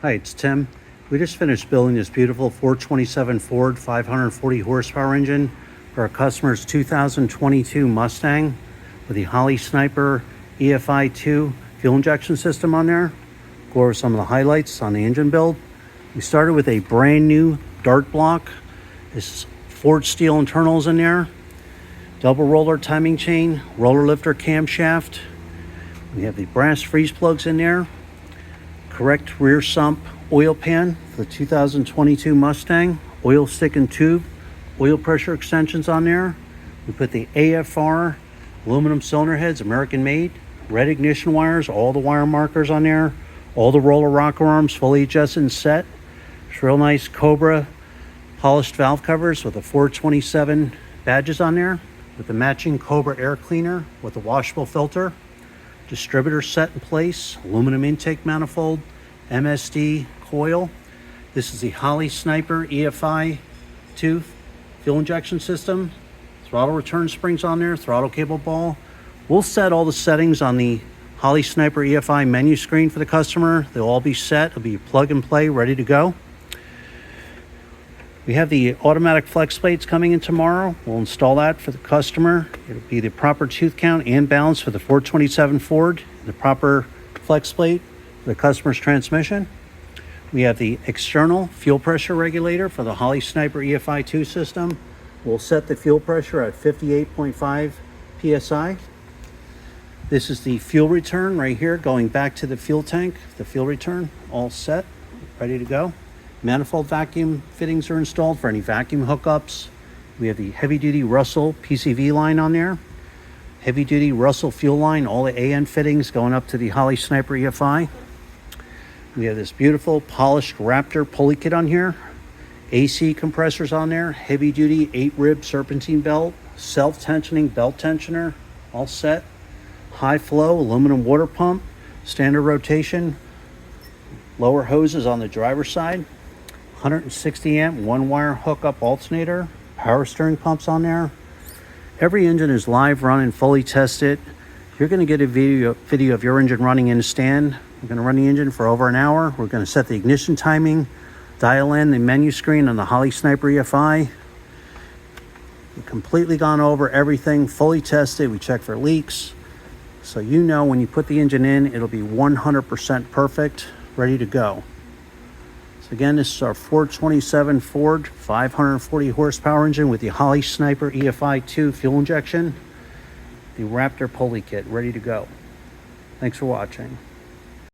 Hi, it's Tim. We just finished building this beautiful 427 Ford 540 horsepower engine for our customer's 2022 Mustang with the Holley Sniper Efi 2 fuel injection system on there. Go over some of the highlights on the engine build. We started with a brand new dart block. This forged steel internals in there, double roller timing chain, roller lifter camshaft. We have the brass freeze plugs in there, correct rear sump oil pan for the 2022 Mustang, oil stick and tube, oil pressure extensions on there. We put the AFR aluminum cylinder heads, American made, red ignition wires, all the wire markers on there, all the roller rocker arms fully adjusted and set. It's real nice Cobra polished valve covers with the 427 badges on there, with the matching Cobra air cleaner with the washable filter, distributor set in place, aluminum intake manifold, MSD coil. This is the Holley Sniper Efi 2 fuel injection system. Throttle return springs on there, throttle cable ball. We'll set all the settings on the Holley Sniper Efi menu screen for the customer. They'll all be set. It'll be plug and play, ready to go. We have the automatic flex plates coming in tomorrow. We'll install that for the customer. It'll be the proper tooth count and balance for the 427 Ford, the proper flex plate for the customer's transmission. We have the external fuel pressure regulator for the Holley Sniper Efi 2 system. We'll set the fuel pressure at 58.5 psi. This is the fuel return right here going back to the fuel tank. The fuel return all set, ready to go. Manifold vacuum fittings are installed for any vacuum hookups. We have the heavy duty Russell PCV line on there. Heavy duty Russell fuel line, all the AN fittings going up to the Holley Sniper Efi. We have this beautiful polished Wraptor pulley kit on here. AC compressors on there, heavy duty 8-rib serpentine belt, self-tensioning belt tensioner, all set. High flow aluminum water pump, standard rotation, lower hoses on the driver's side, 160 amp one wire hookup alternator, power steering pumps on there. Every engine is live running, fully tested. You're going to get a video of your engine running in the stand. We're going to run the engine for over an hour. We're going to set the ignition timing, dial in the menu screen on the Holley Sniper Efi. We've completely gone over everything, fully tested. We check for leaks. So you know when you put the engine in, it'll be 100% perfect, ready to go. So again, this is our 427 Ford 540 horsepower engine with the Holley Sniper Efi 2 fuel injection, the Wraptor pulley kit, ready to go. Thanks for watching.